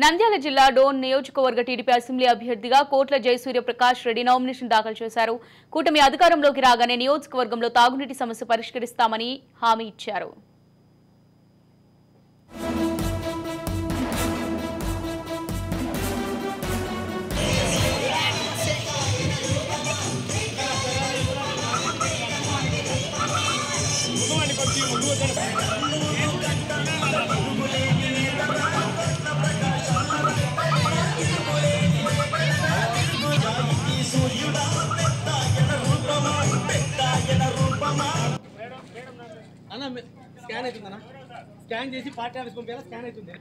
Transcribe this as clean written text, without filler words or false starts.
నంద్యాల జిల్లా డోన్ నియోజకవర్గ TDP assembly అభ్యర్థిగా కోట్ల జయసూర్యప్రకాష్ రెడ్డి నామినేషన్ దాఖలు చేశారు. కూటమి అధికారంలోకి రాగానే నియోజకవర్గంలో తాగునీటి సమస్య పరిష్కరిస్తామని హామీ ఇచ్చారు. స్కాన్ అవుతుందన్నా, స్కాన్ చేసి పార్టీ ఆఫీస్ పంపేలా స్కాన్ అవుతుంది.